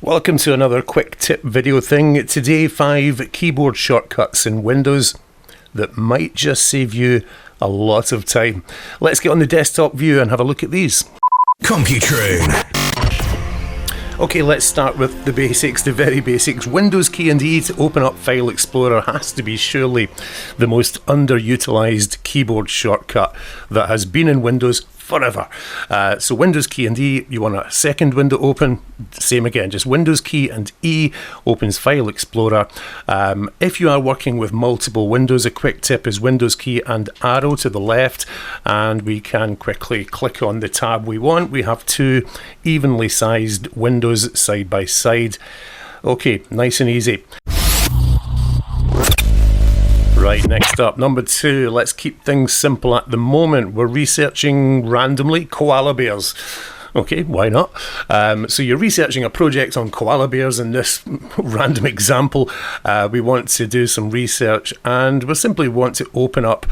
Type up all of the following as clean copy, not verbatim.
Welcome to another quick tip video thing. Today, 5 keyboard shortcuts in Windows that might just save you a lot of time. Let's get on the desktop view and have a look at these. Computrone. Okay, let's start with the basics, the very basics. Windows key and E to open up File Explorer has to be surely the most underutilized keyboard shortcut that has been in Windows forever. So Windows key and E, you want a second window open, same again, just Windows key and E opens File Explorer. If you are working with multiple windows, a quick tip is Windows key and arrow to the left, and we can quickly click on the tab we want. We have 2 evenly sized windows side by side. Okay, nice and easy. Right, next up, number 2, let's keep things simple at the moment. We're researching randomly koala bears. Okay, why not? So you're researching a project on koala bears. In this random example, we want to do some research and we simply want to open up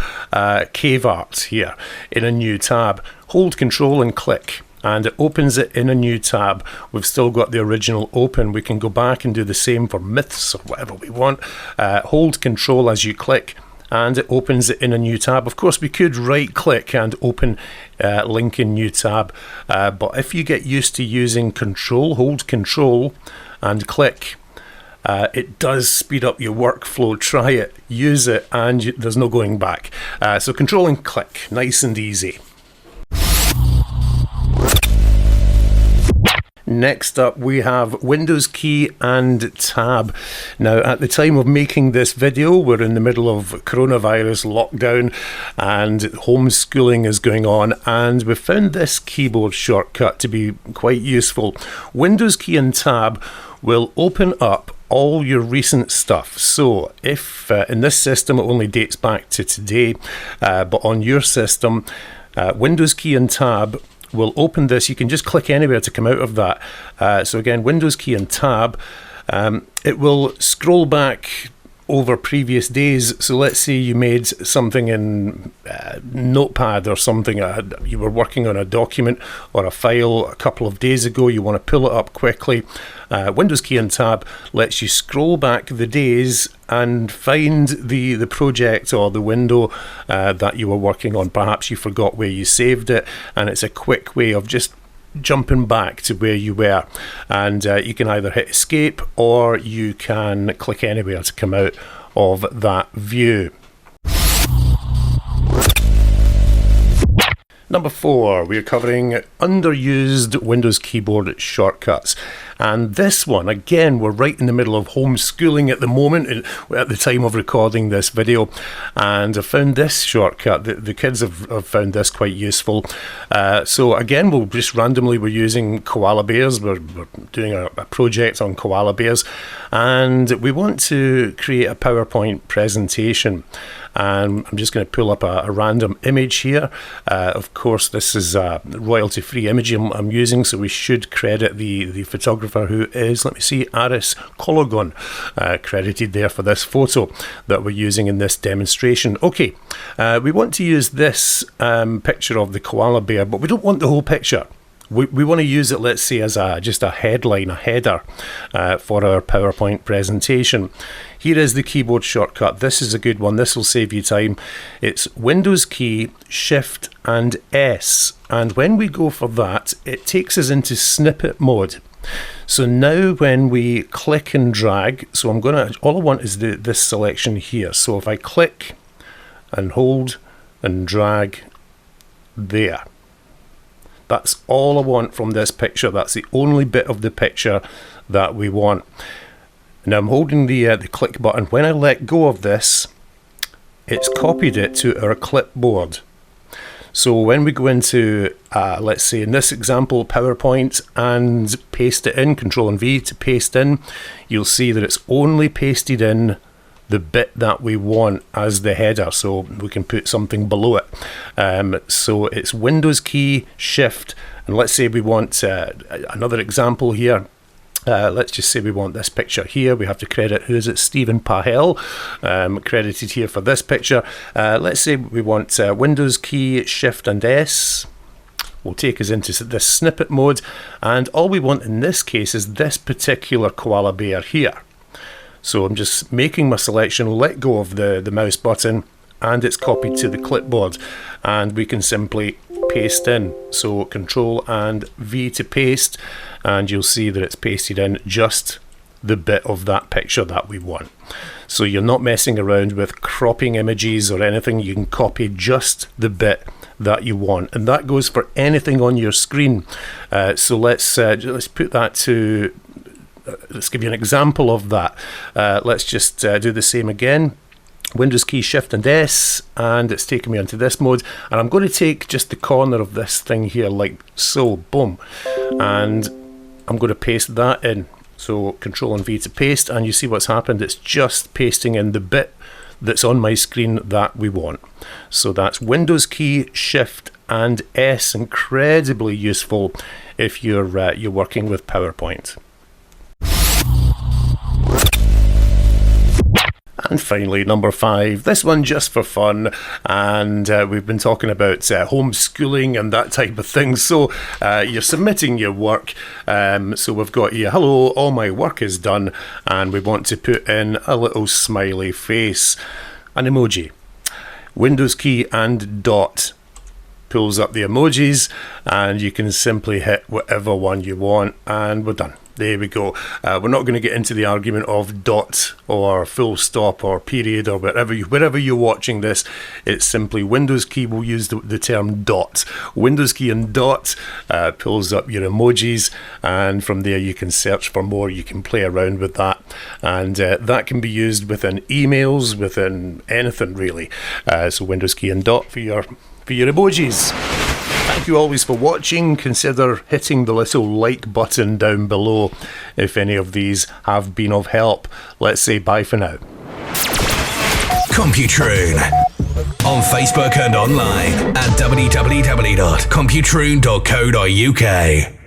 cave art here in a new tab. Hold Control and click, and it opens it in a new tab. We've still got the original open. We can go back and do the same for myths or whatever we want. Hold Control as you click and it opens it in a new tab. Of course, we could right click and open link in new tab, but if you get used to using Control, hold Control and click, it does speed up your workflow. Try it, use it, and there's no going back. So Control and click, nice and easy. Next up, we have Windows key and tab. Now, at the time of making this video, we're in the middle of coronavirus lockdown and homeschooling is going on, and we found this keyboard shortcut to be quite useful. Windows key and tab will open up all your recent stuff. So if in this system it only dates back to today, but on your system, Windows key and tab will open this. You can just click anywhere to come out of that. So again, Windows key and tab, it will scroll back over previous days. So let's say you made something in Notepad or something, you were working on a document or a file a couple of days ago, you want to pull it up quickly. Windows key and tab lets you scroll back the days and find the project or the window that you were working on. Perhaps you forgot where you saved it, and it's a quick way of just jumping back to where you were. And you can either hit escape or you can click anywhere to come out of that view. Number 4, we're covering underused Windows keyboard shortcuts. And this one, again, we're right in the middle of homeschooling at the moment, at the time of recording this video. And I found this shortcut, the kids have found this quite useful. So again, we're using koala bears. We're doing a project on koala bears. And we want to create a PowerPoint presentation. And I'm just going to pull up a random image here. Of course, this is a royalty-free image I'm using, so we should credit the photographer, who is, let me see, Aris Cologon, credited there for this photo that we're using in this demonstration. Okay, we want to use this picture of the koala bear, but we don't want the whole picture. We want to use it, let's say, as just a headline, a header for our PowerPoint presentation. Here is the keyboard shortcut. This is a good one. This will save you time. It's Windows key, Shift and S. And when we go for that, it takes us into snippet mode. So now when we click and drag, so all I want is this selection here. So if I click and hold and drag there, that's all I want from this picture. That's the only bit of the picture that we want. Now I'm holding the click button. When I let go of this, it's copied it to our clipboard. So when we go into, let's say in this example, PowerPoint, and paste it in, Control and V to paste in, you'll see that it's only pasted in the bit that we want as the header, so we can put something below it. So it's Windows key, Shift, and let's say we want another example here. Let's just say we want this picture here. We have to credit, who is it? Stephen Pahel, credited here for this picture. Let's say we want Windows key, Shift and S. will take us into this snippet mode, and all we want in this case is this particular koala bear here. So I'm just making my selection, let go of the mouse button, and it's copied to the clipboard, and we can simply paste in. So Control and V to paste, and you'll see that it's pasted in just the bit of that picture that we want. So you're not messing around with cropping images or anything. You can copy just the bit that you want, and that goes for anything on your screen. So let's put that to let's give you an example of that. Let's just do the same again. Windows key Shift and S, and it's taking me into this mode, and I'm going to take just the corner of this thing here like so, boom, and I'm going to paste that in. So Control and V to paste, and you see what's happened. It's just pasting in the bit that's on my screen that we want. So that's Windows key Shift and S, incredibly useful if you're working with PowerPoint. And finally, number 5, this one just for fun, and we've been talking about homeschooling and that type of thing. So you're submitting your work, so we've got here, hello, all my work is done, and we want to put in a little smiley face, an emoji. Windows key and dot pulls up the emojis, and you can simply hit whatever one you want, and we're done. There we go. We're not going to get into the argument of dot or full stop or period or wherever you're watching this. It's simply Windows key will use the term dot. Windows key and dot pulls up your emojis, and from there you can search for more. You can play around with that, and that can be used within emails, within anything really. So Windows key and dot for your emojis. Thank you always for watching. Consider hitting the little like button down below if any of these have been of help. Let's say bye for now. Computroon. On Facebook and online at www.computroon.co.uk.